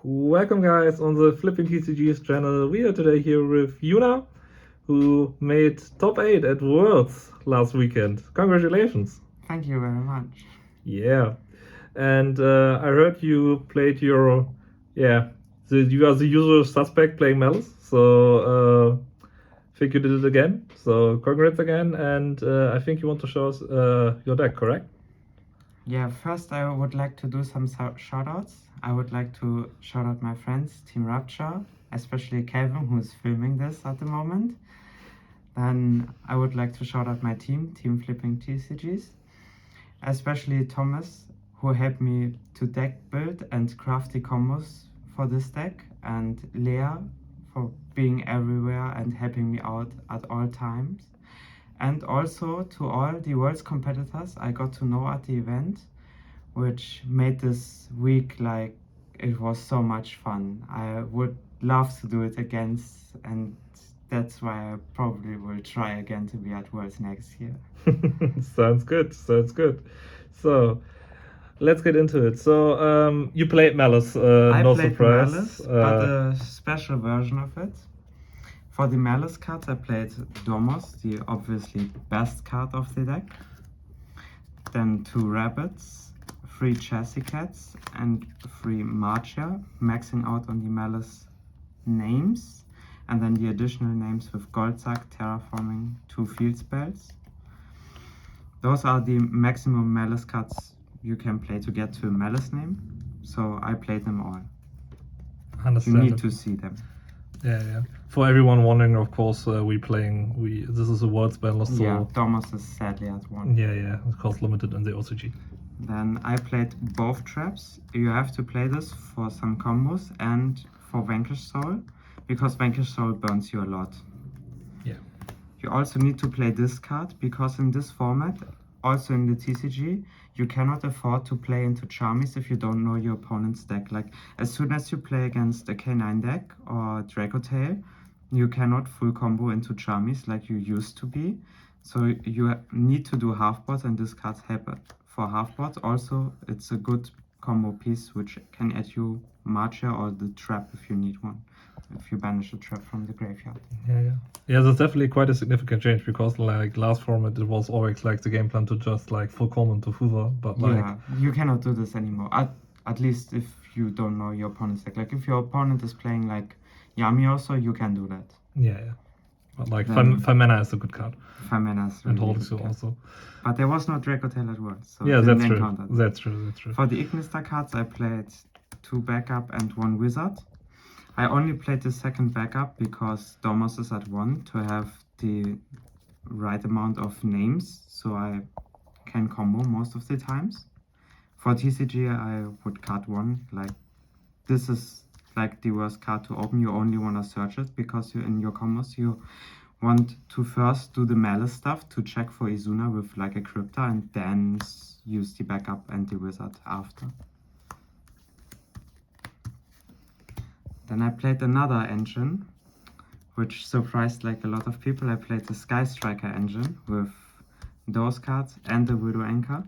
Welcome guys on the Flipping TCGs channel. We are today here with Yuna, who made top 8 at Worlds last weekend. Congratulations. Thank you very much. Yeah. And I heard you played your, you are the usual suspect playing Malice. So I think you did it again. So congrats again. And I think you want to show us your deck, correct? Yeah, first I would like to do some shoutouts. I would like to shout out my friends, Team Rapture, especially Kevin, who is filming this at the moment. Then I would like to shout out my team, Team Flipping TCGs, especially Thomas, who helped me to deck build and craft the combos for this deck, and Leah for being everywhere and helping me out at all times. And also to all the world's competitors I got to know at the event, which made this week like it was so much fun. I would love to do it again, and that's why I probably will try again to be at Worlds next year. Sounds good. So let's get into it. So you played Malice, no played surprise. Malice, but a special version of it. For the Malice cards, I played Domos, the obviously best card of the deck. Then 2 rabbits, 3 chassis cats, and 3 marcher, maxing out on the Malice names. And then the additional names with Goldsack, Terraforming, 2 field spells. Those are the maximum Malice cards you can play to get to a Malice name. So I played them all. You need to see them. Yeah. For everyone wondering, of course, this is a Worlds Banlist, so yeah, Thomas is sadly at 1. Yeah, of course, limited in the OCG. Then I played both traps. You have to play this for some combos and for Vanquish Soul, because Vanquish Soul burns you a lot. Yeah. You also need to play this card, because in this format, also in the TCG, you cannot afford to play into Charmies if you don't know your opponent's deck. Like, as soon as you play against a K9 deck or Dracotail, you cannot full combo into Charmies like you used to be. So you need to do half-boards, and this card's help for half-boards. Also, it's a good combo piece which can add you Marcher or the trap if you need one, if you banish a trap from the graveyard. Yeah, that's definitely quite a significant change, because like last format it was always like the game plan to just like full combo to Hoover, but like... Yeah, you cannot do this anymore, at least if you don't know your opponent's deck. Like if your opponent is playing like Yami also, you can do that. Yeah. But like 5 mana is a good card. 5 mana is really, and holds you also. But there was no Dracotail at Worlds, so yeah, that's true. For the Ignister cards, I played 2 backup and 1 wizard. I only played the second backup because Domos is at 1 to have the right amount of names, so I can combo most of the times. For TCG, I would cut 1. Like, this is like the worst card to open. You only want to search it, because in your combos you want to first do the Malice stuff to check for Izuna with like a Crypta, and then use the backup and the wizard after. Then I played another engine, which surprised like a lot of people. I played the Sky Striker engine with those cards and the Widow Anchor.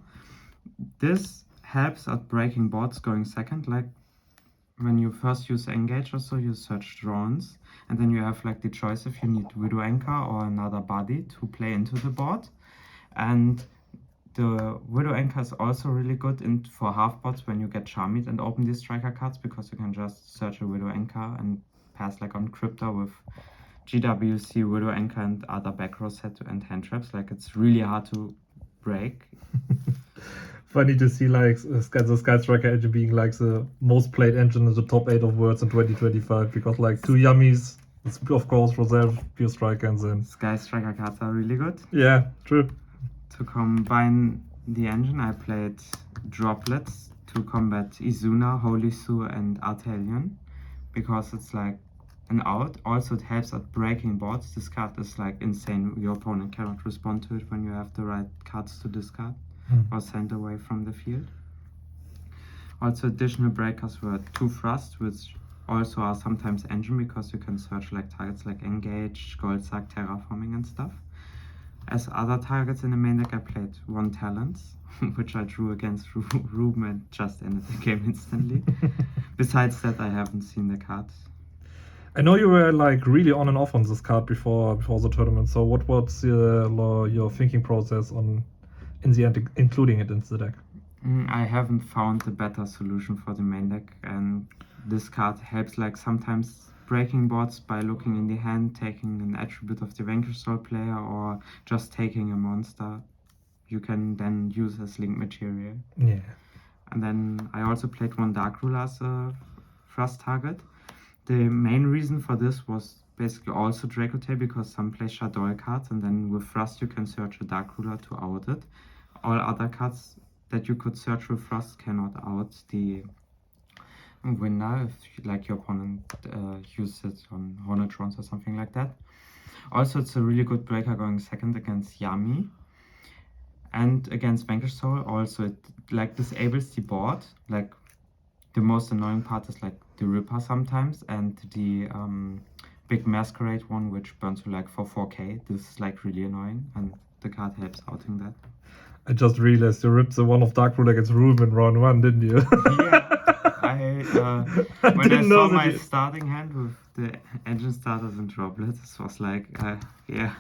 This helps at breaking boards going second. Like when you first use Engage or so, you search drones, and then you have like the choice if you need Widow Anchor or another body to play into the board. And the Widow Anchor is also really good for half boards when you get Charmied and open these striker cards, because you can just search a Widow Anchor and pass like on Crypta with GWC, Widow Anchor, and other back row set and hand traps. Like, it's really hard to break. Funny to see like the Sky Striker engine being like the most played engine in the top 8 of Worlds in 2025, because like 2 Yummies, it's of course Reserve, Pure Striker, and then Sky Striker cards are really good. Yeah, true. To combine the engine, I played Droplets to combat Izuna, Holy Su, and Artelion, because it's like an out. Also, it helps at breaking boards. This card is like insane. Your opponent cannot respond to it when you have the right cards to discard or send away from the field. Also, additional breakers were 2 Thrust, which also are sometimes engine, because you can search like targets like Engage, Goldsack, Terraforming, and stuff. As other targets in the main deck, I played 1 Talents, which I drew against Ruben and just ended the game instantly. Besides that, I haven't seen the cards. I know you were like really on and off on this card before the tournament. So what was your thinking process on in the end including it into the deck? I haven't found a better solution for the main deck, and this card helps like sometimes breaking boards by looking in the hand, taking an attribute of the Vanquish Soul player, or just taking a monster you can then use as link material. Yeah. And then I also played 1 Dark Ruler as a thrust target. The main reason for this was basically also Dracotail, because some play Shadow cards, and then with Thrust you can search a Dark Ruler to out it. All other cards that you could search with Thrust cannot out the winner if like your opponent uses it on Hornetrons or something like that. Also, it's a really good breaker going second against Yami. And against Vanquish Soul, also it like disables the board. Like the most annoying part is like the Ripper sometimes, and the big Masquerade one, which burns you like for 4k. This is like really annoying, and the card helps outing that. I just realized you ripped the one of Dark Ruler against Ruben in round 1, didn't you? Yeah, when I didn't saw know that my you- starting hand with the engine starters and droplets, this was like, yeah,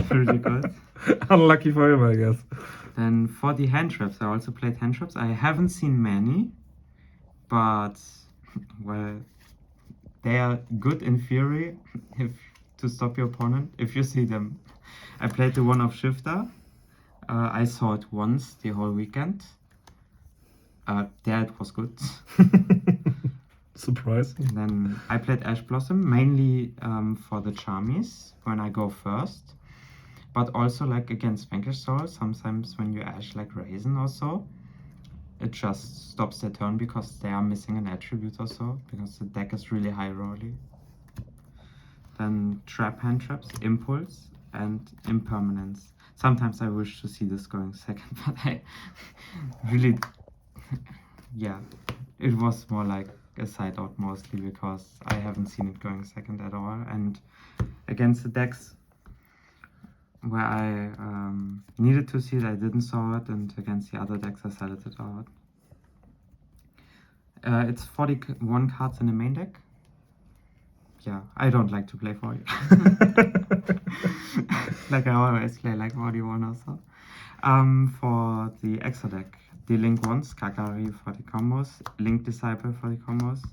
pretty good. Unlucky for him, I guess. Then for the hand traps, I also played hand traps. I haven't seen many, but well, they are good in theory if to stop your opponent if you see them. I played the one of Shifter. I saw it once the whole weekend. There it was good. Surprising. Then I played Ash Blossom mainly for the Charmies when I go first, but also like against Vanquish Soul. Sometimes when you Ash like Raisin or so, it just stops their turn because they are missing an attribute or so, because the deck is really high rolly. Then Trap Hand Traps, Impulse, and Impermanence. Sometimes I wish to see this going second, but I really, yeah, it was more like a side out mostly because I haven't seen it going second at all. And against the decks where I needed to see it, I didn't saw it, and against the other decks I settled it out. It's 41 cards in the main deck. Yeah, I don't like to play 40. Like I always play like 41 or so. For the extra deck, the Link ones, Kakari for the combos, Link Disciple for the combos,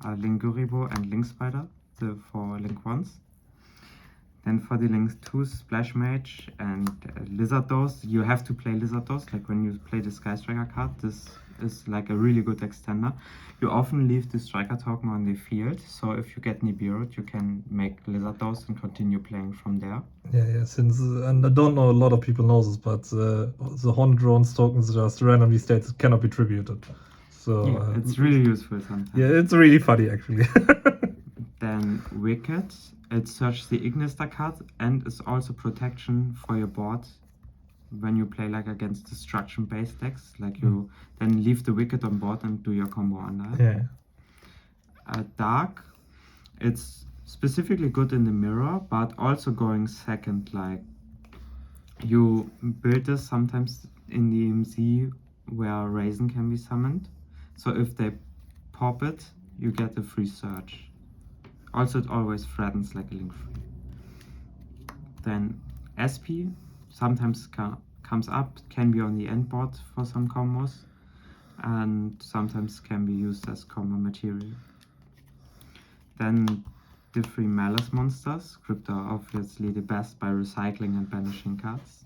Link Guribo and Link Spider for Link ones. Then for the Link 2, Splash Mage and Lizard Dose, you have to play Lizard Dose. Like when you play the Sky Striker card, this is like a really good extender. You often leave the Striker token on the field, so if you get Nibiru, you can make Lizard Dose and continue playing from there. Yeah. Since and I don't know a lot of people know this, but the Hornet Drones tokens just randomly states it cannot be tributed. So yeah, it's really useful sometimes. Yeah, it's really funny actually. Then Wicked, it searches the Ignister card and is also protection for your board when you play like against destruction-based decks. Like you then leave the Wicked on board and do your combo under it. Yeah. Dark, it's specifically good in the mirror, but also going second. Like you build this sometimes in the EMZ where Raisin can be summoned. So if they pop it, you get a free search. Also, it always threatens like a link free. Then SP sometimes comes up, can be on the end board for some combos, and sometimes can be used as combo material. Then the 3 Malice monsters. Crypto are obviously the best by recycling and banishing cards.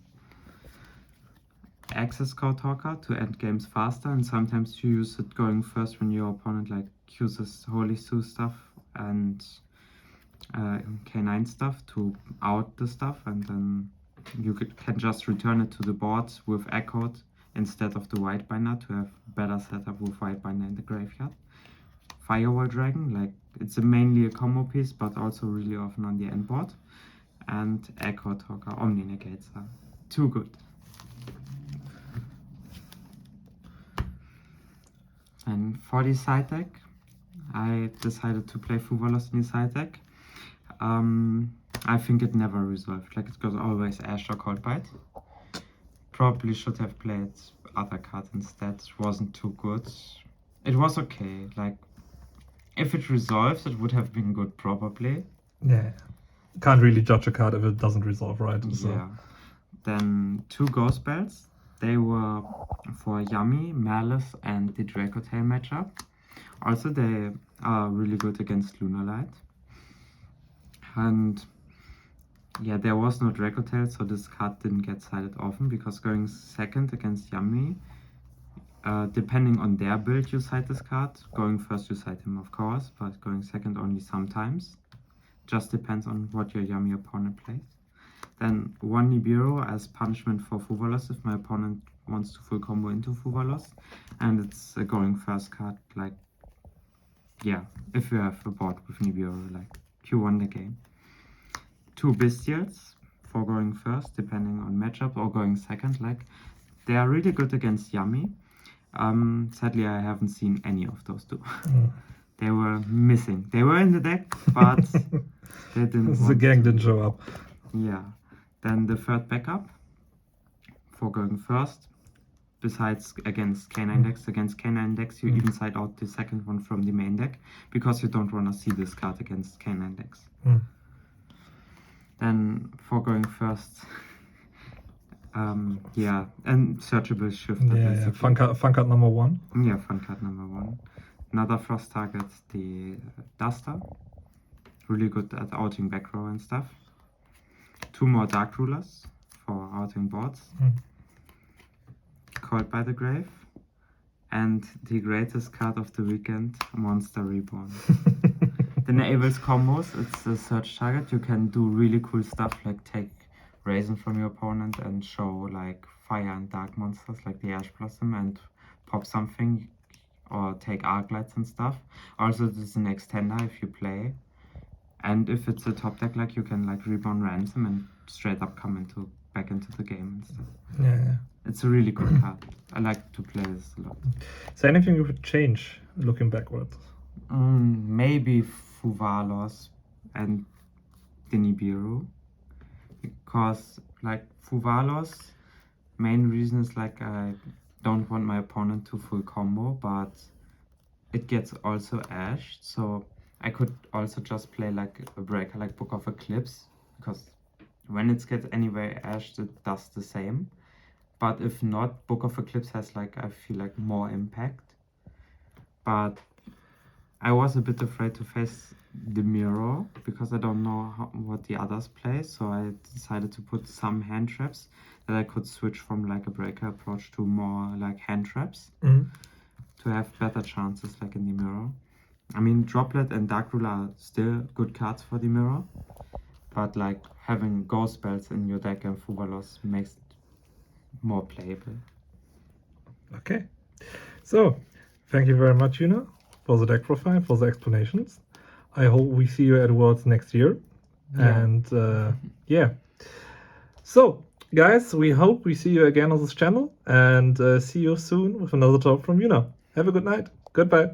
Access Code Talker to end games faster, and sometimes you use it going first when your opponent like uses Holy Sue stuff and K9 stuff to out the stuff, and then you can just return it to the board with Echoed instead of the Whitebinder to have better setup with Whitebinder in the graveyard. Firewall Dragon, like it's mainly a combo piece, but also really often on the end board. And Echo Talker, Omni Negates are too good. And for the side deck, I decided to play Fuvalos in the side deck. I think it never resolved. Like, it goes always Ash or Cold Bite. Probably should have played other card instead. It wasn't too good. It was okay. Like, if it resolves, it would have been good, probably. Yeah. Can't really judge a card if it doesn't resolve, right? So. Yeah. Then 2 Ghost Bells. They were for Yummy, Malice, and the Draco Tail matchup. Also, they are really good against Lunalight. And yeah, there was no Draco Tail, so this card didn't get sided often, because going second against Yummy, depending on their build, you side this card. Going first, you side him, of course, but going second only sometimes. Just depends on what your Yummy opponent plays. Then 1 Nibiru as punishment for Fuvalos if my opponent wants to full combo into Fuvalos. And it's a going first card, like, yeah, if you have a board with Nibiru, like, you won the game. 2 Bestials for going first, depending on matchup, or going second, like, they are really good against Yummy. Sadly, I haven't seen any of those 2. They were missing. They were in the deck, but they didn't. The gang didn't show up. Yeah. Then the third backup for going first, besides against K9 decks. Against K9 decks, you even side out the second one from the main deck, because you don't want to see this card against K9 decks. Then for going first, yeah, and searchable shifter. Yeah. Fun card number 1. Yeah, fun card number 1. Another frost target, the Duster. Really good at outing back row and stuff. 2 more Dark Rulers for outing boards. Called by the Grave. And the greatest card of the weekend, Monster Reborn. The enables combos, it's a search target. You can do really cool stuff, like take Raisin from your opponent and show like fire and dark monsters like the Ash Blossom and pop something, or take Arglights and stuff. Also, this is an extender if you play. And if it's a top deck, like, you can like Reborn Ransom and straight up come back into the game and stuff. Yeah. It's a really good card. I like to play this a lot. Is there anything you would change looking backwards? Maybe Fuvalos and the Nibiru. Because like Fuvalos, main reason is like I don't want my opponent to full combo, but it gets also ashed, so I could also just play like a breaker like Book of Eclipse, because when it gets anyway ashed, it does the same. But if not, Book of Eclipse has like, I feel like, more impact. But I was a bit afraid to face the mirror, because I don't know what the others play, so I decided to put some hand traps that I could switch from like a breaker approach to more like hand traps to have better chances like in the mirror. I mean, Droplet and Dark Ruler are still good cards for the mirror, but like having Ghost Spells in your deck and Fuvalos makes it more playable. Okay, so thank you very much, Yuna, for the deck profile, for the explanations. I hope we see you at Worlds next year. Yeah. And yeah. So, guys, we hope we see you again on this channel, and see you soon with another talk from Yuna. Have a good night. Goodbye.